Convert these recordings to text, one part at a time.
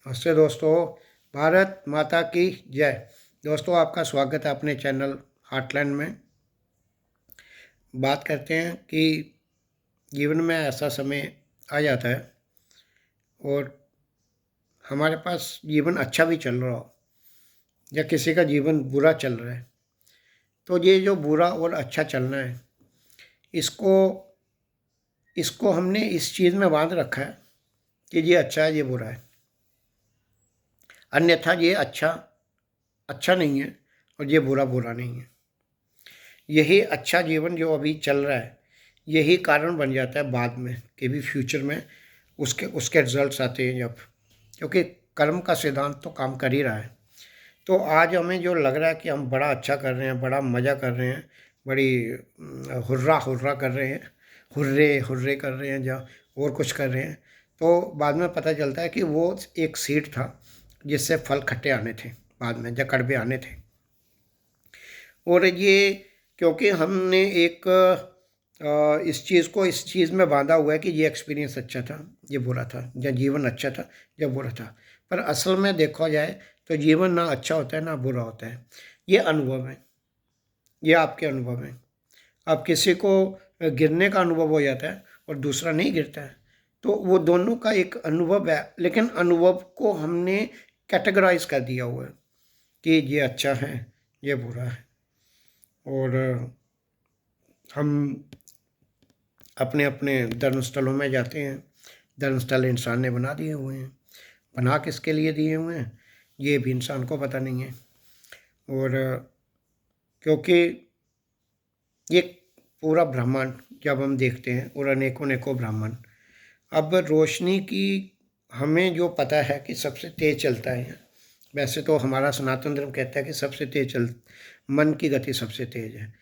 नमस्ते दोस्तों। भारत माता की जय। दोस्तों, आपका स्वागत है अपने चैनल हार्टलैंड में। बात करते हैं कि जीवन में ऐसा समय आ जाता है और हमारे पास जीवन अच्छा भी चल रहा हो या किसी का जीवन बुरा चल रहा है, तो ये जो बुरा और अच्छा चलना है, इसको इसको हमने इस चीज़ में बांध रखा है कि ये अच्छा है, ये बुरा है। अन्यथा ये अच्छा अच्छा नहीं है और ये बुरा बुरा नहीं है। यही अच्छा जीवन जो अभी चल रहा है, यही कारण बन जाता है बाद में कि भी फ्यूचर में उसके उसके रिजल्ट्स आते हैं जब, क्योंकि कर्म का सिद्धांत तो काम कर ही रहा है। तो आज हमें जो लग रहा है कि हम बड़ा अच्छा कर रहे हैं, बड़ा मज़ा कर रहे हैं, बड़ी हुर्रा हुर्रा कर रहे हैं, हुर्रे हुर्रे कर रहे हैं, या और कुछ कर रहे हैं, तो बाद में पता चलता है कि वो एक सीड था जिससे फल खट्टे आने थे, बाद में जब कड़वे आने थे। और ये क्योंकि हमने एक इस चीज़ को इस चीज़ में बांधा हुआ है कि ये एक्सपीरियंस अच्छा था, ये बुरा था, या जीवन अच्छा था या बुरा था। पर असल में देखा जाए तो जीवन ना अच्छा होता है ना बुरा होता है। ये अनुभव है, ये आपके अनुभव हैं। अब किसी को गिरने का अनुभव हो जाता है और दूसरा नहीं गिरता है, तो वो दोनों का एक अनुभव है, लेकिन अनुभव को हमने कैटेगराइज कर दिया हुआ है कि ये अच्छा है, ये बुरा है। और हम अपने अपने धर्मस्थलों में जाते हैं। धर्मस्थल इंसान ने बना दिए हुए हैं। बना किसके लिए दिए हुए हैं, ये भी इंसान को पता नहीं है। और क्योंकि ये पूरा ब्रह्मांड जब हम देखते हैं, और अनेकों अनेकों ब्रह्मांड, अब रोशनी की हमें जो पता है कि सबसे तेज चलता है। वैसे तो हमारा सनातन धर्म कहता है कि सबसे तेज चल मन की गति सबसे तेज है,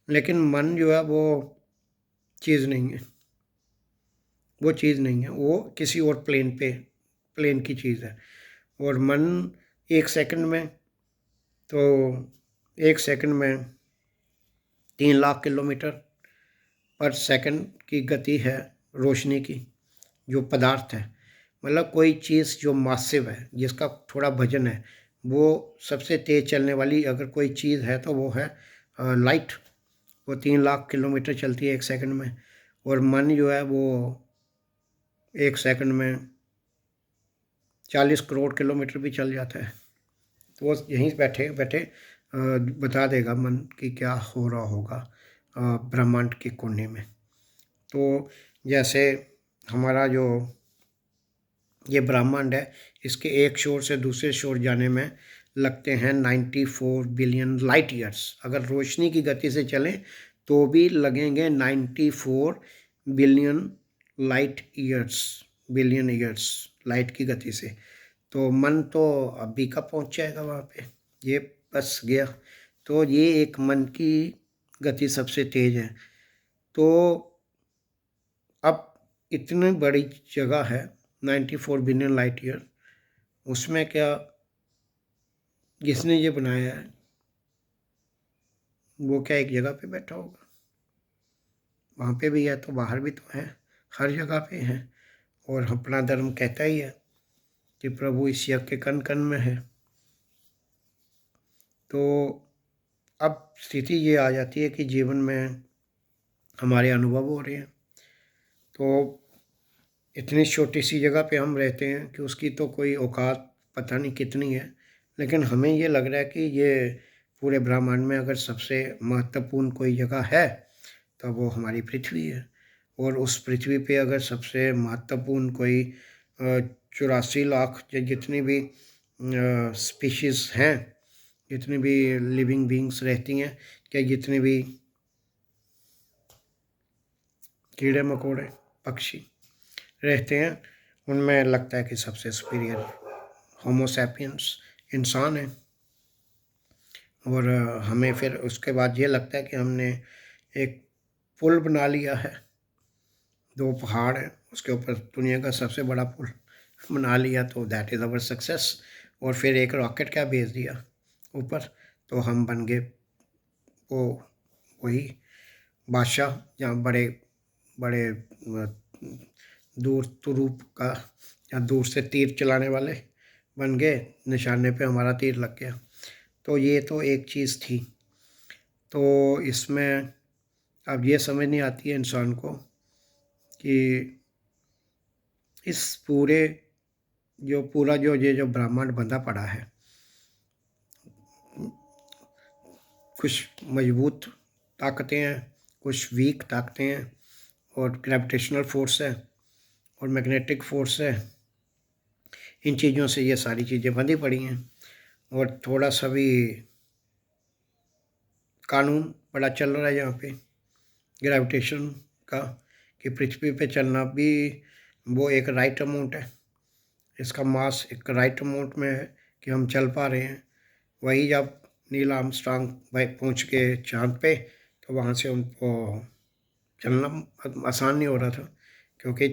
लेकिन मन जो है वो चीज़ नहीं है। वो चीज़ नहीं है, वो किसी और प्लेन की चीज़ है। और मन एक सेकंड में, तो एक सेकंड में 3 लाख किलोमीटर पर सेकंड की गति है रोशनी की, जो पदार्थ है। मतलब कोई चीज़ जो मासिव है, जिसका थोड़ा वजन है, वो सबसे तेज़ चलने वाली अगर कोई चीज़ है तो वो है लाइट। वो 3 लाख किलोमीटर चलती है एक सेकंड में। और मन जो है वो एक सेकंड में 40 करोड़ किलोमीटर भी चल जाता है। तो वो यहीं बैठे बैठे बता देगा मन कि क्या हो रहा होगा ब्रह्मांड के कोने में। तो जैसे हमारा जो ये ब्रह्मांड है, इसके एक शोर से दूसरे शोर जाने में लगते हैं 94 बिलियन लाइट ईयर्स। अगर रोशनी की गति से चलें तो भी लगेंगे 94 billion light years, billion years light की गति से। तो मन तो अभी का पहुंच जाएगा वहाँ पे, ये बस गया। तो ये एक मन की गति सबसे तेज है। तो अब इतनी बड़ी जगह है 94 बिलियन लाइट ईयर, उसमें क्या जिसने ये बनाया है वो क्या एक जगह पे बैठा होगा? वहाँ पे भी है तो बाहर भी तो है, हर जगह पे है। और अपना धर्म कहता ही है कि प्रभु इस यज्ञ के कण कण में है। तो अब स्थिति ये आ जाती है कि जीवन में हमारे अनुभव हो रहे हैं, तो इतनी छोटी सी जगह पे हम रहते हैं कि उसकी तो कोई औकात पता नहीं कितनी है, लेकिन हमें ये लग रहा है कि ये पूरे ब्रह्मांड में अगर सबसे महत्वपूर्ण कोई जगह है तो वो हमारी पृथ्वी है। और उस पृथ्वी पे अगर सबसे महत्वपूर्ण कोई 84 लाख या जितनी भी स्पीशीज़ हैं, जितनी भी लिविंग बींग्स रहती हैं, क्या जितने भी कीड़े मकोड़े पक्षी रहते हैं, उनमें लगता है कि सबसे सुपीरियर होमो सैपियंस इंसान है। और हमें फिर उसके बाद ये लगता है कि हमने एक पुल बना लिया है, 2 पहाड़ हैं उसके ऊपर दुनिया का सबसे बड़ा पुल बना लिया, तो दैट इज़ अवर सक्सेस। और फिर एक रॉकेट क्या भेज दिया ऊपर, तो हम बन गए वो वही बादशाह, जहाँ बड़े बड़े दूर तुरूप का या दूर से तीर चलाने वाले बन गए, निशाने पे हमारा तीर लग गया। तो ये तो एक चीज़ थी। तो इसमें अब ये समझ नहीं आती है इंसान को कि इस पूरे जो ये जो ब्रह्मांड बंधा पड़ा है, कुछ मजबूत ताकतें हैं, कुछ वीक ताकतें हैं, और ग्रेविटेशनल फोर्स है और मैग्नेटिक फोर्स है। इन चीज़ों से ये सारी चीज़ें बंधी पड़ी हैं। और थोड़ा सा भी कानून बड़ा चल रहा है यहाँ पे ग्रेविटेशन का, कि पृथ्वी पे चलना भी वो एक राइट अमाउंट है, इसका मास एक राइट अमाउंट में है कि हम चल पा रहे हैं। वही जब नील आर्मस्ट्रांग भाई पहुँच के चाँद पे, तो वहाँ से उनको चलना आसान नहीं हो रहा था, क्योंकि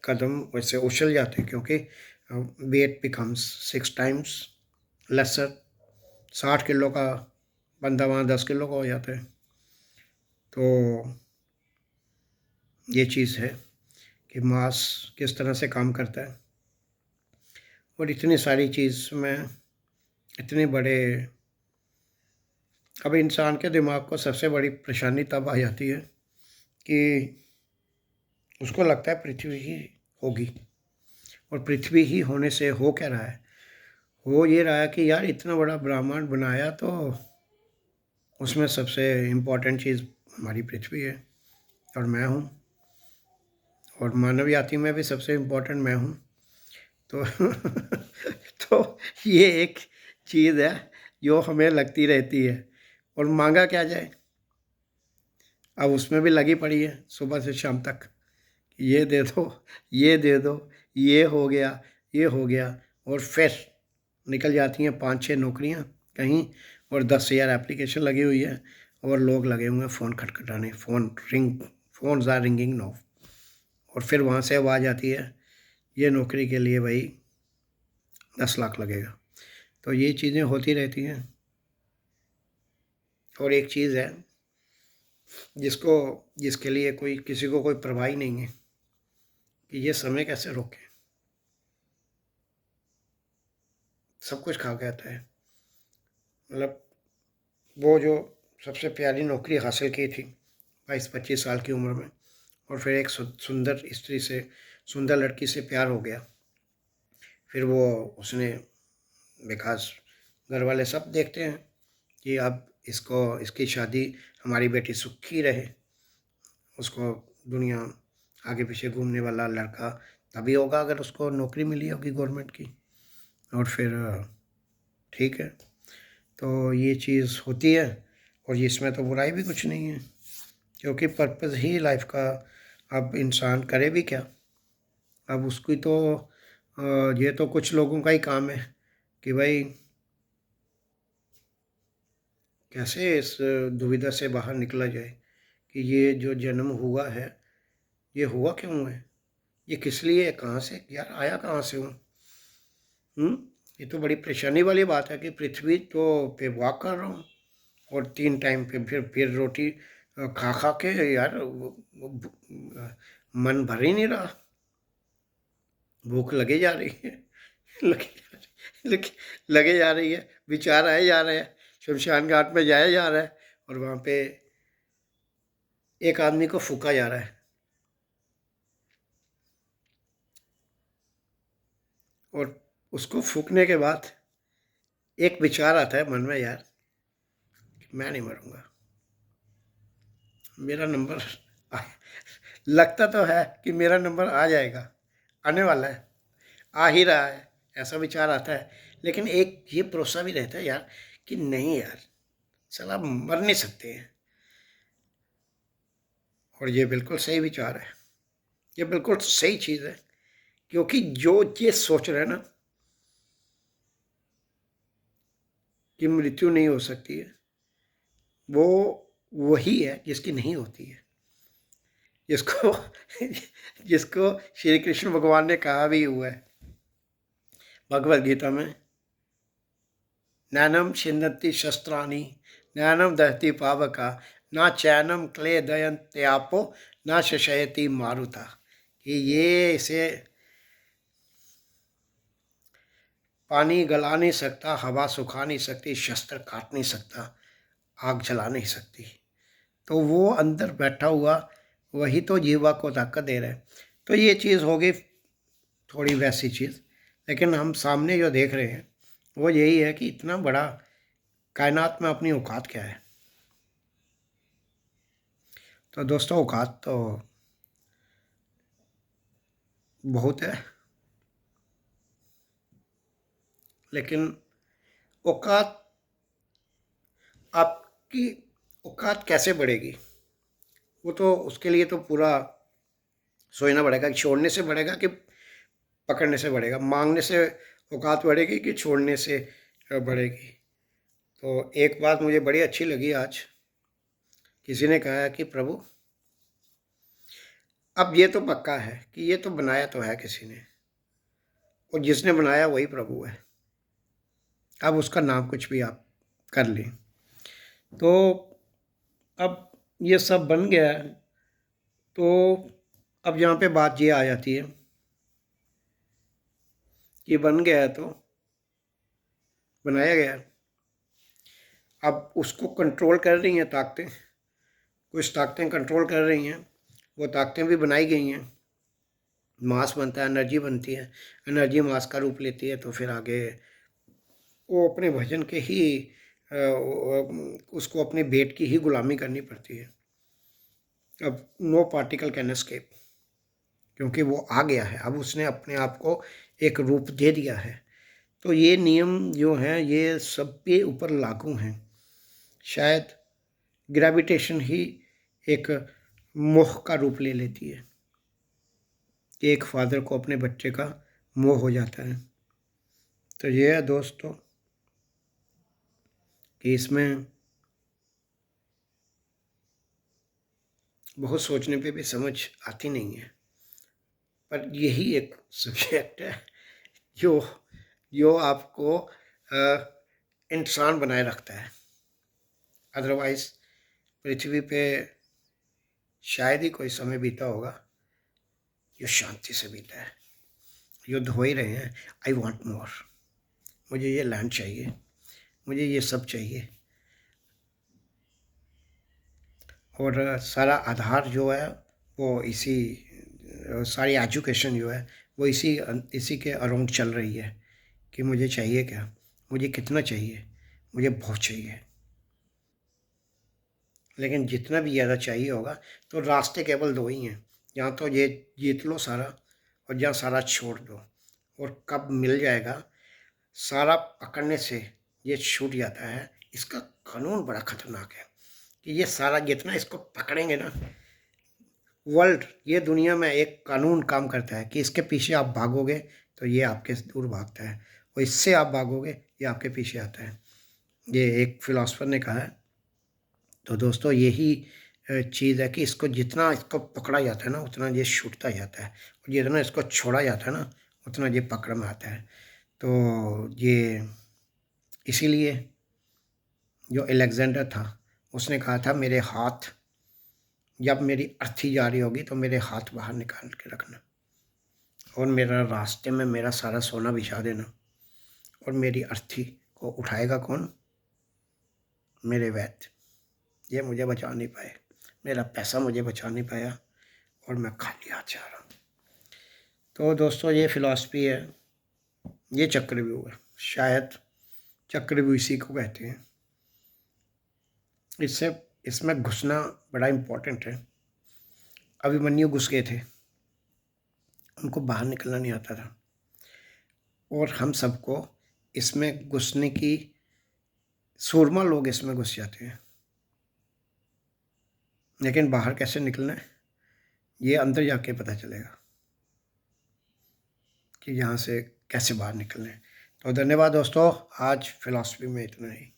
कदम वैसे उछल जाते, क्योंकि weight becomes 6 times lesser. 60 kilo का बंदा वहाँ 10 किलो का हो जाता है। तो ये चीज़ है कि मास किस तरह से काम करता है। और इतनी सारी चीज़ में इतने बड़े, अब इंसान के दिमाग को सबसे बड़ी परेशानी तब आ जाती है कि उसको लगता है पृथ्वी ही होगी, और पृथ्वी ही होने से हो क्या रहा है? हो ये रहा है कि यार इतना बड़ा ब्रह्मांड बनाया, तो उसमें सबसे इम्पोर्टेंट चीज़ हमारी पृथ्वी है और मैं हूँ, और मानव जाति में भी सबसे इम्पोर्टेंट मैं हूँ। तो तो ये एक चीज़ है जो हमें लगती रहती है। और मांगा क्या जाए, अब उसमें भी लगी पड़ी है सुबह से शाम तक, ये दे दो, ये दे दो, ये हो गया, ये हो गया। और फिर निकल जाती हैं 5-6 नौकरियां कहीं, और 10,000 एप्लीकेशन लगी हुई है, और लोग लगे हुए हैं फ़ोन खटखटाने, फ़ोन्स आर रिंगिंग नाउ। और फिर वहाँ से आवाज़ आती है, ये नौकरी के लिए भाई 10 लाख लगेगा। तो ये चीज़ें होती रहती हैं। और एक चीज़ है जिसके लिए किसी को कोई परवाह ही नहीं है कि ये समय कैसे रोके, सब कुछ खा के आता है। मतलब वो जो सबसे प्यारी नौकरी हासिल की थी 22-25 साल की उम्र में, और फिर एक सुंदर स्त्री से, सुंदर लड़की से प्यार हो गया। फिर वो उसने, बिकॉज घर वाले सब देखते हैं कि अब इसकी शादी, हमारी बेटी सुखी रहे, उसको दुनिया आगे पीछे घूमने वाला लड़का तभी होगा अगर उसको नौकरी मिली होगी गवर्नमेंट की। और फिर ठीक है, तो ये चीज़ होती है। और इसमें तो बुराई भी कुछ नहीं है, क्योंकि पर्पज़ ही लाइफ का, अब इंसान करे भी क्या। अब उसकी तो ये तो कुछ लोगों का ही काम है कि भाई कैसे इस दुविधा से बाहर निकला जाए, कि ये जो जन्म हुआ है, ये हुआ क्यों है, ये किस लिए, कहाँ से यार आया, कहाँ से हूँ। ये तो बड़ी परेशानी वाली बात है कि पृथ्वी तो पे वॉक कर रहा हूँ, और 3 टाइम पे फिर रोटी खा खा के यार मन भर ही नहीं रहा, भूख लगे जा रही है। लगे जा रही है, विचार आए जा रहे हैं, शमशान घाट में जाया जा रहा है, और वहाँ पे एक आदमी को फूका जा रहा है, और उसको फूकने के बाद एक विचार आता है मन में, यार मैं नहीं मरूंगा, मेरा नंबर लगता तो है कि मेरा नंबर आ जाएगा, आने वाला है, आ ही रहा है, ऐसा विचार आता है। लेकिन एक ये भरोसा भी रहता है यार कि नहीं यार, साला मर नहीं सकते हैं। और ये बिल्कुल सही विचार है, ये बिल्कुल सही चीज़ है, क्योंकि जो ये सोच रहे हैं ना कि मृत्यु नहीं हो सकती है, वो वही है जिसकी नहीं होती है, जिसको जिसको श्री कृष्ण भगवान ने कहा भी हुआ है भगवद गीता में, नैनम छिन्दन्ति शस्त्राणि, नैनम दहति पावका, ना चैनम क्लेदयन्त्यापो, ना शशयति मारुता। कि ये इसे पानी गला नहीं सकता, हवा सुखा नहीं सकती, शस्त्र काट नहीं सकता, आग जला नहीं सकती। तो वो अंदर बैठा हुआ वही तो जीवा को ताकत दे रहा है। तो ये चीज़ होगी थोड़ी वैसी चीज़, लेकिन हम सामने जो देख रहे हैं वो यही है कि इतना बड़ा कायनात में अपनी औकात क्या है। तो दोस्तों औकात तो बहुत है, लेकिन औकात आपकी औकात कैसे बढ़ेगी, वो तो उसके लिए तो पूरा सोचना पड़ेगा कि छोड़ने से बढ़ेगा कि पकड़ने से बढ़ेगा, मांगने से औकात बढ़ेगी कि छोड़ने से बढ़ेगी। तो एक बात मुझे बड़ी अच्छी लगी आज, किसी ने कहा कि प्रभु अब ये तो पक्का है कि ये तो बनाया तो है किसी ने, और जिसने बनाया वही प्रभु है, अब उसका नाम कुछ भी आप कर लें। तो अब ये सब बन गया है, तो अब यहाँ पे बात ये आ जाती है कि बन गया है तो बनाया गया है, अब उसको कंट्रोल कर रही हैं ताकतें, कुछ ताकतें कंट्रोल कर रही हैं, वो ताकतें भी बनाई गई हैं, मास बनता है, एनर्जी बनती है, एनर्जी मास का रूप लेती है, तो फिर आगे वो अपने भजन के ही उसको अपने बेट की ही गुलामी करनी पड़ती है। अब नो पार्टिकल कैन एस्केप, क्योंकि वो आ गया है, अब उसने अपने आप को एक रूप दे दिया है। तो ये नियम जो हैं ये सब पे ऊपर लागू हैं। शायद ग्रेविटेशन ही एक मोह का रूप ले लेती है कि एक फादर को अपने बच्चे का मोह हो जाता है। तो ये है दोस्तों कि इसमें बहुत सोचने पे भी समझ आती नहीं है, पर यही एक सब्जेक्ट है जो जो आपको इंसान बनाए रखता है। अदरवाइज पृथ्वी पे शायद ही कोई समय बीता होगा जो शांति से बीता है। युद्ध हो ही रहे हैं। आई वॉन्ट मोर, मुझे ये लैंड चाहिए, मुझे ये सब चाहिए, और सारा आधार जो है वो इसी सारी एजुकेशन जो है वो इसी के अराउंड चल रही है कि मुझे चाहिए क्या, मुझे कितना चाहिए, मुझे बहुत चाहिए। लेकिन जितना भी ज़्यादा चाहिए होगा तो रास्ते केवल दो ही हैं, या तो ये जीत लो सारा और या सारा छोड़ दो। और कब मिल जाएगा, सारा पकड़ने से ये छूट जाता है। इसका कानून बड़ा खतरनाक है कि ये सारा जितना इसको पकड़ेंगे ना, वर्ल्ड ये दुनिया में एक कानून काम करता है कि इसके पीछे आप भागोगे तो ये आपके दूर भागता है, और इससे आप भागोगे ये आपके पीछे आता है। ये एक फिलोसफर ने कहा है। तो दोस्तों यही चीज़ है कि इसको जितना इसको पकड़ा जाता है ना उतना ये छूटता जाता है, और जितना इसको छोड़ा जाता है ना उतना ये पकड़ में आता है। तो ये इसीलिए जो अलेक्जेंडर था उसने कहा था मेरे हाथ, जब मेरी अर्थी जा रही होगी तो मेरे हाथ बाहर निकाल के रखना, और मेरा रास्ते में मेरा सारा सोना बिछा देना, और मेरी अर्थी को उठाएगा कौन, मेरे वैद्य। ये मुझे बचा नहीं पाए, मेरा पैसा मुझे बचा नहीं पाया, और मैं खाली हाथ जा रहा हूँ। तो दोस्तों ये फ़िलासफ़ी है, ये चक्रव्यूह है, शायद चक्रव्यूह इसी को कहते हैं। इसमें घुसना बड़ा इम्पोर्टेंट है। अभिमन्यु घुस गए थे, उनको बाहर निकलना नहीं आता था, और हम सबको इसमें घुसने की, सूरमा लोग इसमें घुस जाते हैं, लेकिन बाहर कैसे निकलना है ये अंदर जाके पता चलेगा कि यहाँ से कैसे बाहर निकलना है। तो धन्यवाद दोस्तों, आज फिलॉसफी में इतना ही।